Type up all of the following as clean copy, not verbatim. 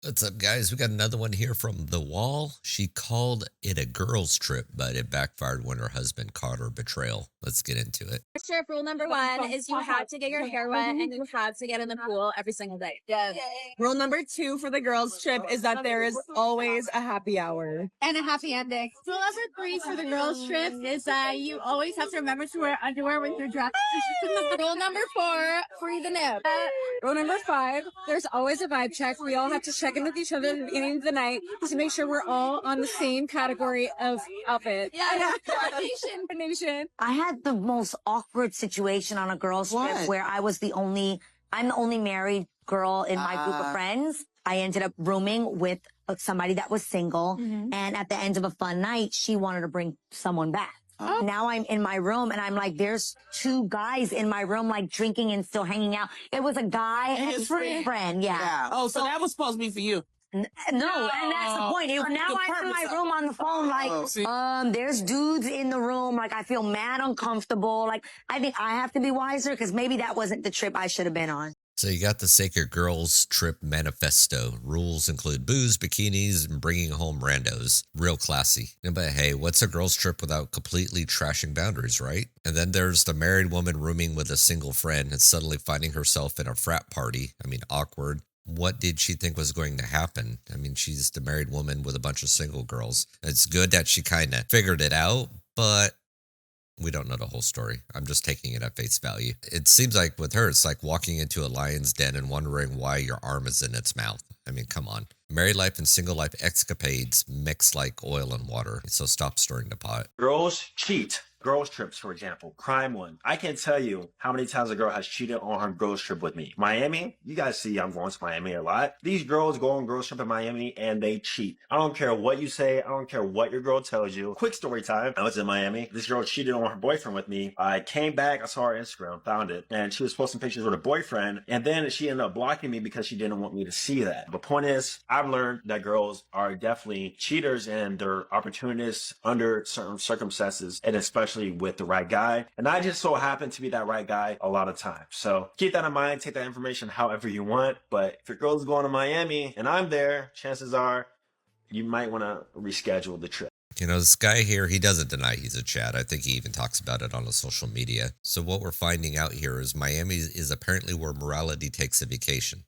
What's up, guys? We got another one here from The Wall. She called it a girls' trip, but it backfired when her husband caught her betrayal. Let's get into it. Trip rule number one is you have to get your hair wet and you have to get in the pool every single day. Yes. Rule number two for the girls' trip is that there is always a happy hour. And a happy ending. Rule number three for the girls' trip is that you always have to remember to wear underwear with your dress. Rule number four, free the nip. Rule number five, there's always a vibe check. We all have to check in with each other at the beginning of the night to make sure we're all on the same category of outfit. Yeah, coordination. I had the most awkward situation on a girls' trip where I'm the only married girl in my group of friends. I ended up rooming with somebody that was single. And at the end of a fun night, she wanted to bring someone back. Now I'm in my room and I'm like, there's two guys in my room, like drinking and still hanging out. It was a guy and his friend. Yeah. Oh, so that was supposed to be for you. No, and that's the point. Now I'm in my room on the phone, like, there's dudes in the room. Like, I feel mad uncomfortable. Like, I think I have to be wiser because maybe that wasn't the trip I should have been on. So you got the Sacred Girls Trip Manifesto. Rules include booze, bikinis, and bringing home randos. Real classy. But hey, what's a girls' trip without completely trashing boundaries, right? And then there's the married woman rooming with a single friend and suddenly finding herself in a frat party. I mean, awkward. What did she think was going to happen? I mean, she's the married woman with a bunch of single girls. It's good that she kind of figured it out, but we don't know the whole story. I'm just taking it at face value. It seems like with her, it's like walking into a lion's den and wondering why your arm is in its mouth. I mean, come on. Married life and single life escapades mix like oil and water, so stop stirring the pot. Girls cheat. Girls trips, for example, crime one. I can't tell you how many times a girl has cheated on her girls trip with me. Miami, you guys see I'm going to Miami a lot. These girls go on girls trip in Miami and they cheat. I don't care what you say. I don't care what your girl tells you. Quick story time. I was in Miami. This girl cheated on her boyfriend with me. I came back. I saw her Instagram, found it, and she was posting pictures with her boyfriend. And then she ended up blocking me because she didn't want me to see that. The point is, I've learned that girls are definitely cheaters and they're opportunists under certain circumstances, and especially with the right guy. And I just so happen to be that right guy a lot of times. So keep that in mind. Take that information however you want. But if your girl's going to Miami and I'm there, chances are you might want to reschedule the trip. You know, this guy here, he doesn't deny he's a Chad. I think he even talks about it on his social media. So what we're finding out here is Miami is apparently where morality takes a vacation.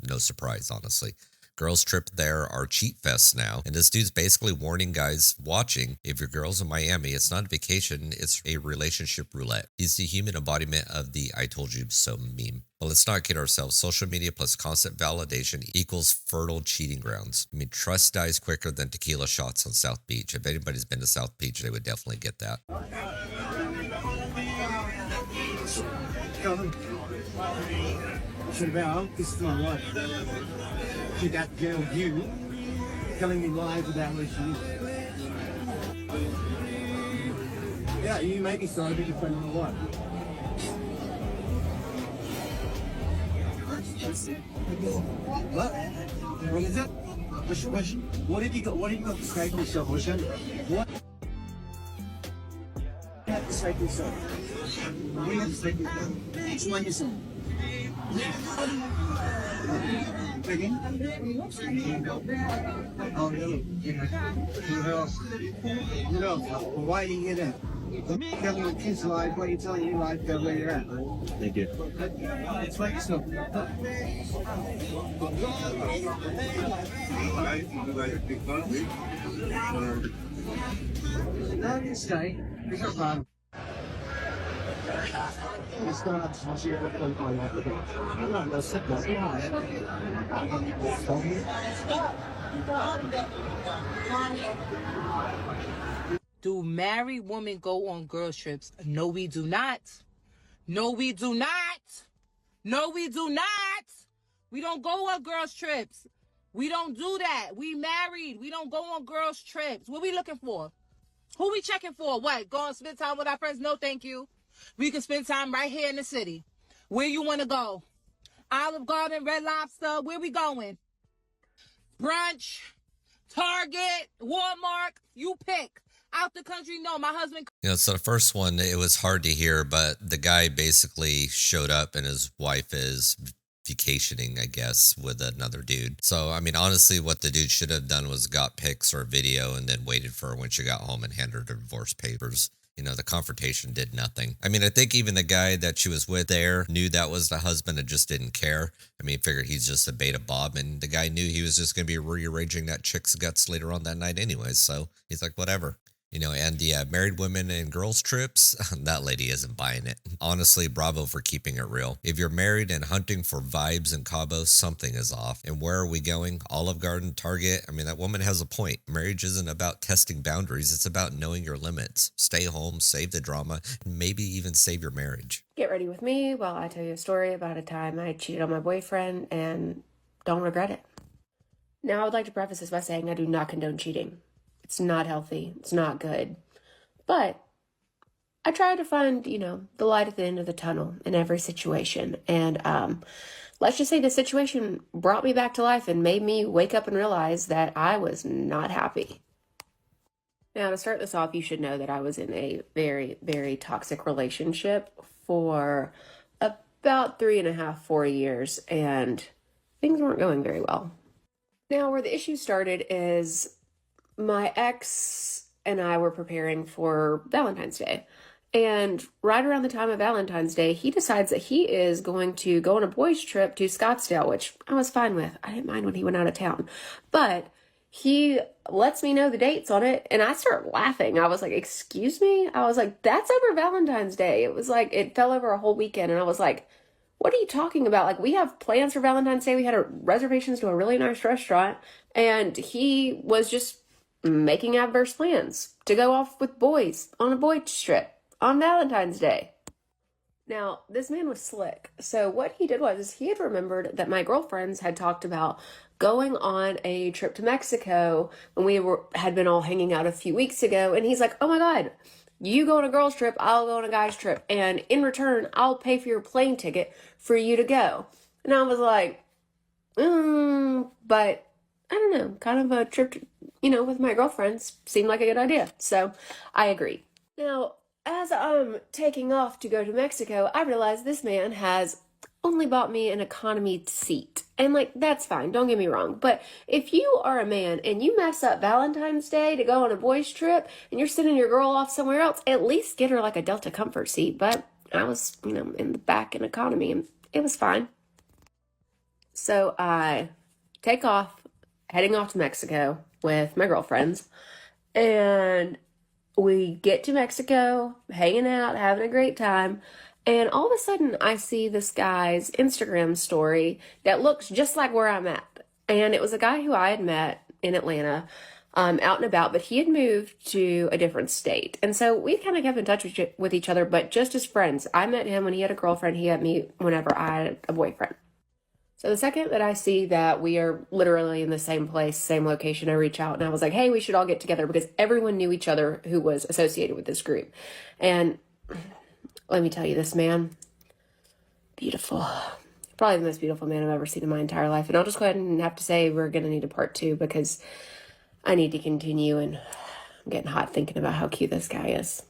No surprise, honestly. Girls' trip there are cheat fests now. And this dude's basically warning guys watching, if your girl's in Miami, it's not a vacation, it's a relationship roulette. He's the human embodiment of the I told you so meme. But let's not kid ourselves. Social media plus constant validation equals fertile cheating grounds. I mean, trust dies quicker than tequila shots on South Beach. If anybody's been to South Beach, they would definitely get that. To that girl, you telling me lies about what she is. Yeah, you make me so depending on what. What? What is it? What have you got? What have you got to say for yourself? What? You have to say for yourself. What do you have to say for yourself? Explain yourself. Again? Oh, no. You know, why are you here then? Telling your kids lies, why are you telling you lies, go where you're at? Thank you. Explain yourself. No, you stay. Pick up on. It's going up to see what I'm going to Do married women go on girls trips? No, we do not. No, we do not. No, we do not. We don't go on girls trips. We don't do that. We married. We don't go on girls trips. What we looking for? Who we checking for? What? Go and spend time with our friends? No, thank you. We can spend time right here in the city. Where you want to go? Olive Garden, Red Lobster. Where we going? Brunch, Target, Walmart. You pick. Out the country? No, my husband. You know, so the first one, it was hard to hear, but the guy basically showed up and his wife is vacationing, I guess, with another dude. So, I mean, honestly, what the dude should have done was got pics or video and then waited for her when she got home and handed her divorce papers. You know, the confrontation did nothing. I mean, I think even the guy that she was with there knew that was the husband and just didn't care. I mean, figured he's just a beta Bob, and the guy knew he was just going to be rearranging that chick's guts later on that night anyways. So he's like, whatever. You know, and the married women and girls trips, that lady isn't buying it. Honestly, bravo for keeping it real. If you're married and hunting for vibes in Cabo, something is off. And where are we going? Olive Garden, Target? I mean, that woman has a point. Marriage isn't about testing boundaries. It's about knowing your limits. Stay home, save the drama, and maybe even save your marriage. Get ready with me while I tell you a story about a time I cheated on my boyfriend and don't regret it. Now, I would like to preface this by saying I do not condone cheating. It's not healthy. It's not good. But I try to find, the light at the end of the tunnel in every situation. And let's just say the situation brought me back to life and made me wake up and realize that I was not happy. Now, to start this off, you should know that I was in a very, very toxic relationship for about 3.5, 4 years, and things weren't going very well. Now, where the issue started is my ex and I were preparing for Valentine's Day. And right around the time of Valentine's Day, he decides that he is going to go on a boys' trip to Scottsdale, which I was fine with. I didn't mind when he went out of town. But he lets me know the dates on it, and I start laughing. I was like, excuse me? I was like, that's over Valentine's Day. It was like, it fell over a whole weekend, and I was like, what are you talking about? Like, we have plans for Valentine's Day. We had reservations to a really nice restaurant, and he was just making adverse plans to go off with boys on a boys trip on Valentine's Day. Now, this man was slick. So what he did was he had remembered that my girlfriends had talked about going on a trip to Mexico when we had been all hanging out a few weeks ago. And he's like, oh my God, you go on a girl's trip, I'll go on a guy's trip. And in return, I'll pay for your plane ticket for you to go. And I was like, but I don't know, kind of a trip, with my girlfriends seemed like a good idea. So I agreed. Now, as I'm taking off to go to Mexico, I realize this man has only bought me an economy seat. And that's fine, don't get me wrong. But if you are a man and you mess up Valentine's Day to go on a boys trip and you're sending your girl off somewhere else, at least get her a Delta Comfort seat. But I was, in the back in economy, and it was fine. So I take off, heading off to Mexico with my girlfriends, and we get to Mexico, hanging out, having a great time, and all of a sudden I see this guy's Instagram story that looks just like where I'm at. And it was a guy who I had met in Atlanta, out and about, but he had moved to a different state. And so we kind of kept in touch with each other, but just as friends. I met him when he had a girlfriend, he had me whenever I had a boyfriend. So the second that I see that we are literally in the same place, same location, I reach out and I was like, hey, we should all get together, because everyone knew each other who was associated with this group. And let me tell you, this man, beautiful. Probably the most beautiful man I've ever seen in my entire life. And I'll just go ahead and have to say we're going to need a part 2, because I need to continue, and I'm getting hot thinking about how cute this guy is.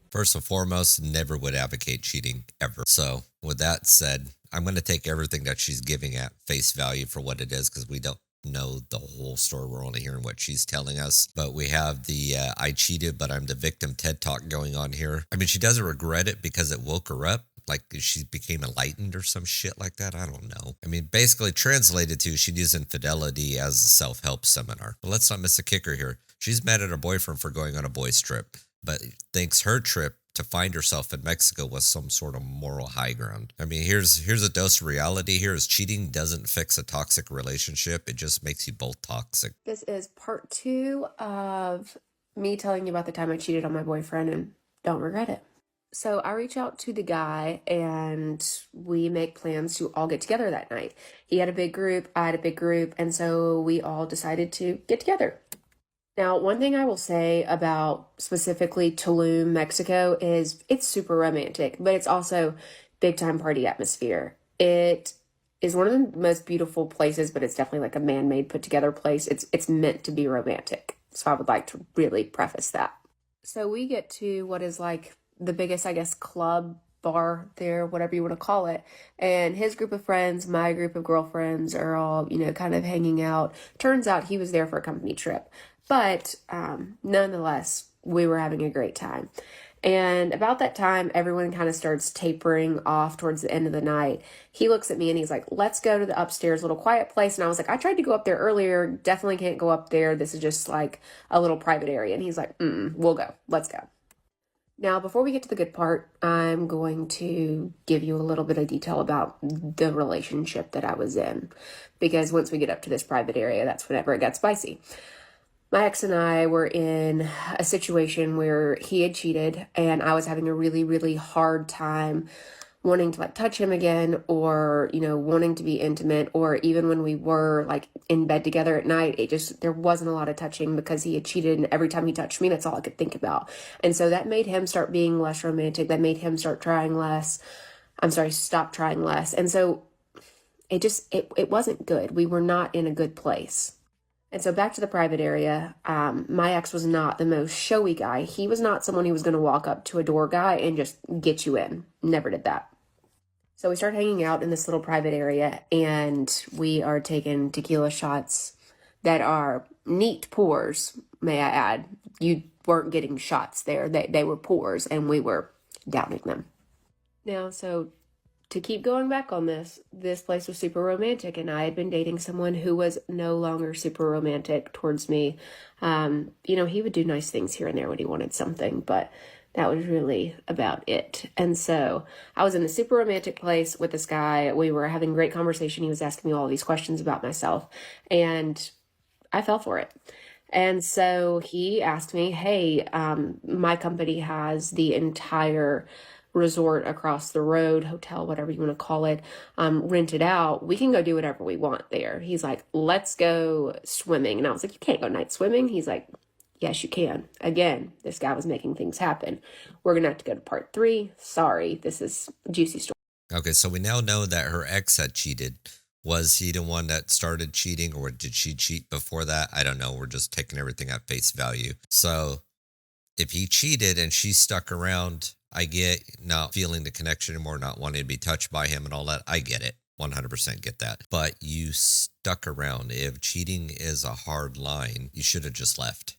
First and foremost, never would advocate cheating ever. So with that said, I'm going to take everything that she's giving at face value for what it is, because we don't know the whole story. We're only hearing what she's telling us. But we have the I cheated, but I'm the victim TED Talk going on here. I mean, she doesn't regret it because it woke her up. Like she became enlightened or some shit like that. I don't know. I mean, basically translated to, she'd use infidelity as a self-help seminar. But let's not miss a kicker here. She's mad at her boyfriend for going on a boys trip, but thinks her trip to find herself in Mexico was some sort of moral high ground. I mean, here's a dose of reality here is cheating doesn't fix a toxic relationship. It just makes you both toxic. This is part 2 of me telling you about the time I cheated on my boyfriend and don't regret it. So I reach out to the guy and we make plans to all get together that night. He had a big group, I had a big group, and so we all decided to get together. Now, one thing I will say about specifically Tulum, Mexico is it's super romantic, but it's also big time party atmosphere. It is one of the most beautiful places, but it's definitely a man-made put together place. It's meant to be romantic. So I would like to really preface that. So we get to what is the biggest, I guess, club bar there, whatever you want to call it. And his group of friends, my group of girlfriends are all, kind of hanging out. Turns out he was there for a company trip. But nonetheless, we were having a great time. And about that time, everyone kind of starts tapering off towards the end of the night. He looks at me and he's like, let's go to the upstairs little quiet place. And I was like, I tried to go up there earlier. Definitely can't go up there. This is just like a little private area. And he's like, we'll go. Let's go. Now, before we get to the good part, I'm going to give you a little bit of detail about the relationship that I was in. Because once we get up to this private area, that's whenever it got spicy. My ex and I were in a situation where he had cheated and I was having a really, really hard time wanting to touch him again, or, wanting to be intimate, or even when we were in bed together at night, there wasn't a lot of touching because he had cheated, and every time he touched me, that's all I could think about. And so that made him start being less romantic. That made him start trying less. Stop trying less. And so it wasn't good. We were not in a good place. And so back to the private area, my ex was not the most showy guy. He was not someone who was going to walk up to a door guy and just get you in. Never did that. So we start hanging out in this little private area, and we are taking tequila shots that are neat pours, may I add. You weren't getting shots there. They were pours, and we were downing them. Now, so to keep going back on this place was super romantic, and I had been dating someone who was no longer super romantic towards me. He would do nice things here and there when he wanted something, but that was really about it. And so I was in a super romantic place with this guy. We were having great conversation. He was asking me all these questions about myself, and I fell for it. And so he asked me, hey, my company has the entire resort across the road, hotel, whatever you want to call it, rented out. We can go do whatever we want there. He's like, let's go swimming. And I was like, you can't go night swimming. He's like, yes, you can. Again, this guy was making things happen. We're going to have to go to part 3. Sorry, this is a juicy story. Okay, so we now know that her ex had cheated. Was he the one that started cheating, or did she cheat before that? I don't know. We're just taking everything at face value. So if he cheated and she stuck around, I get not feeling the connection anymore, not wanting to be touched by him and all that. I get it. 100% get that. But you stuck around. If cheating is a hard line, you should have just left.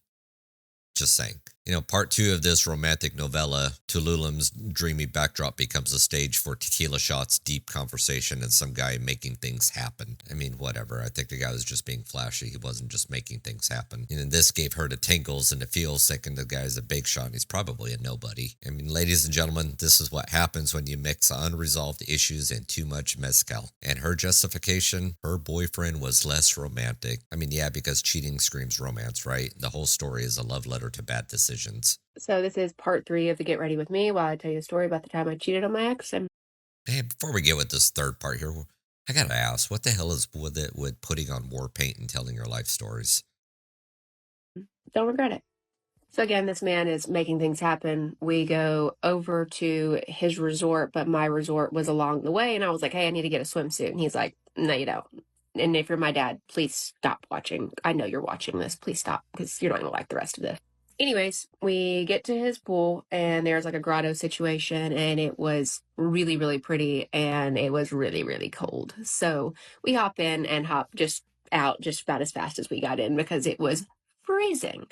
Just saying. Part 2 of this romantic novella, Tululem's dreamy backdrop becomes a stage for tequila shots, deep conversation, and some guy making things happen. I mean, whatever. I think the guy was just being flashy. He wasn't just making things happen. And this gave her the tingles and the feels, thinking the guy's a big shot, and he's probably a nobody. I mean, ladies and gentlemen, this is what happens when you mix unresolved issues and too much mezcal. And her justification, her boyfriend was less romantic. I mean, yeah, because cheating screams romance, right? The whole story is a love letter to bad decisions. So this is part 3 of the Get Ready With Me while I tell you a story about the time I cheated on my ex. Hey, before we get with this third part here, I gotta ask, what the hell is with it with putting on war paint and telling your life stories? Don't regret it. So again, this man is making things happen. We go over to his resort, but my resort was along the way. And I was like, hey, I need to get a swimsuit. And he's like, no, you don't. And if you're my dad, please stop watching. I know you're watching this. Please stop, because you're not going to like the rest of this. Anyways, we get to his pool, and there's a grotto situation, and it was really, really pretty, and it was really, really cold. So we hop in and hop just out just about as fast as we got in, because it was freezing.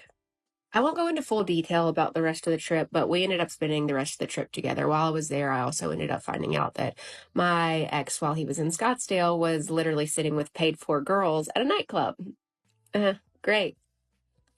I won't go into full detail about the rest of the trip, but we ended up spending the rest of the trip together. While I was there, I also ended up finding out that my ex, while he was in Scottsdale, was literally sitting with paid-for girls at a nightclub. Great.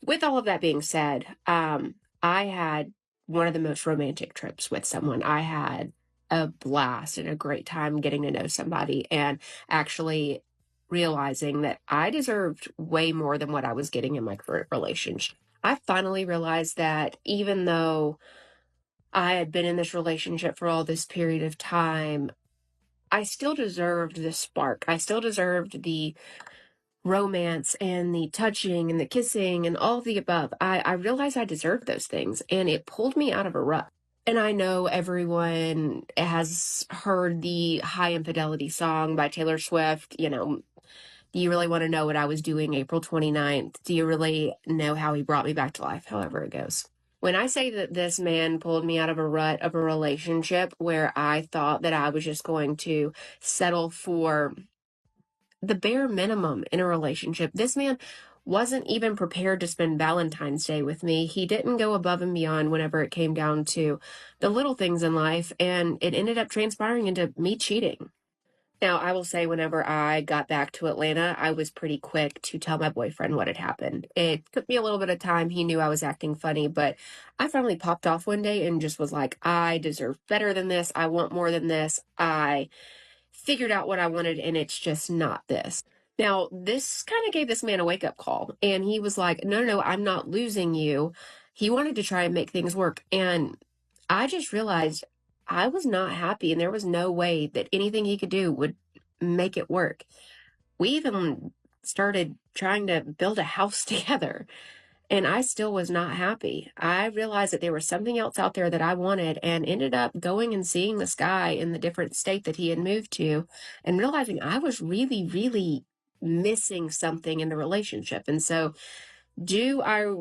With all of that being said, I had one of the most romantic trips with someone. I had a blast and a great time getting to know somebody and actually realizing that I deserved way more than what I was getting in my current relationship. I finally realized that even though I had been in this relationship for all this period of time, I still deserved the spark. I still deserved the romance and the touching and the kissing and all of the above. I realized I deserved those things, and it pulled me out of a rut. And I know everyone has heard the High Infidelity song by Taylor Swift. Do you really want to know what I was doing April 29th? Do you really know how he brought me back to life? However it goes. When I say that this man pulled me out of a rut of a relationship where I thought that I was just going to settle for the bare minimum in a relationship, this man wasn't even prepared to spend Valentine's Day with me. He didn't go above and beyond whenever it came down to the little things in life, and it ended up transpiring into me cheating. Now, I will say, whenever I got back to Atlanta, I was pretty quick to tell my boyfriend what had happened. It took me a little bit of time. He knew I was acting funny, but I finally popped off one day and just was like, I deserve better than this. I want more than this. I figured out what I wanted, and it's just not this. Now, this kind of gave this man a wake-up call, and he was like, no, I'm not losing you. He wanted to try and make things work, and I just realized I was not happy, and there was no way that anything he could do would make it work. We even started trying to build a house together, and I still was not happy. I realized that there was something else out there that I wanted, and ended up going and seeing this guy in the different state that he had moved to, and realizing I was really, really missing something in the relationship. And so, do I,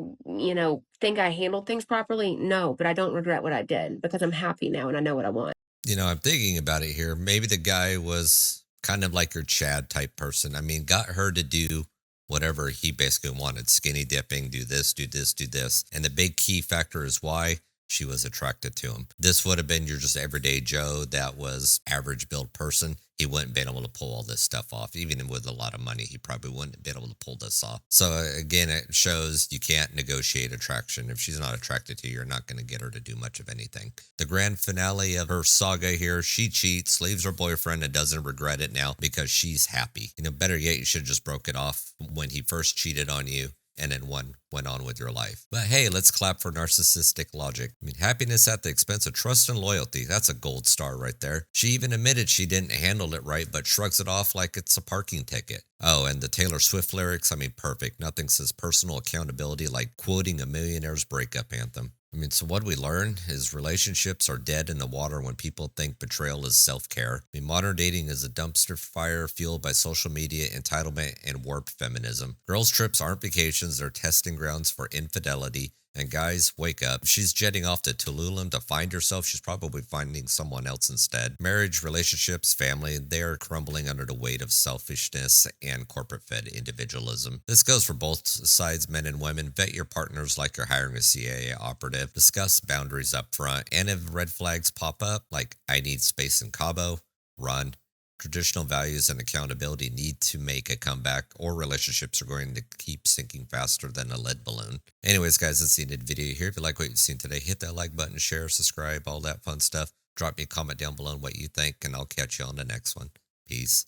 think I handled things properly? No, but I don't regret what I did, because I'm happy now and I know what I want. I'm thinking about it here. Maybe the guy was kind of like your Chad type person. I mean, got her to do whatever he basically wanted, skinny dipping, do this, do this, do this. And the big key factor is why she was attracted to him. This would have been your just everyday Joe that was average build person. He wouldn't been able to pull all this stuff off. Even with a lot of money, he probably wouldn't have been able to pull this off. So again, it shows you can't negotiate attraction. If she's not attracted to you, you're not going to get her to do much of anything. The grand finale of her saga here, she cheats, leaves her boyfriend, and doesn't regret it now because she's happy. Better yet, you should have just broke it off when he first cheated on you, and then went on with your life. But hey, let's clap for narcissistic logic. I mean, happiness at the expense of trust and loyalty. That's a gold star right there. She even admitted she didn't handle it right, but shrugs it off like it's a parking ticket. Oh, and the Taylor Swift lyrics, I mean, perfect. Nothing says personal accountability like quoting a millionaire's breakup anthem. I mean, so what we learn is relationships are dead in the water when people think betrayal is self-care. I mean, modern dating is a dumpster fire fueled by social media, entitlement, and warped feminism. Girls' trips aren't vacations, they're testing grounds for infidelity. And guys, wake up. She's jetting off to Tulum to find herself. She's probably finding someone else instead. Marriage, relationships, family, they're crumbling under the weight of selfishness and corporate-fed individualism. This goes for both sides, men and women. Vet your partners like you're hiring a CIA operative. Discuss boundaries up front. And if red flags pop up, like I need space in Cabo, run. Traditional values and accountability need to make a comeback, or relationships are going to keep sinking faster than a lead balloon. Anyways, guys, that's the end of the video here. If you like what you've seen today, hit that like button, share, subscribe, all that fun stuff. Drop me a comment down below on what you think, and I'll catch you on the next one. Peace.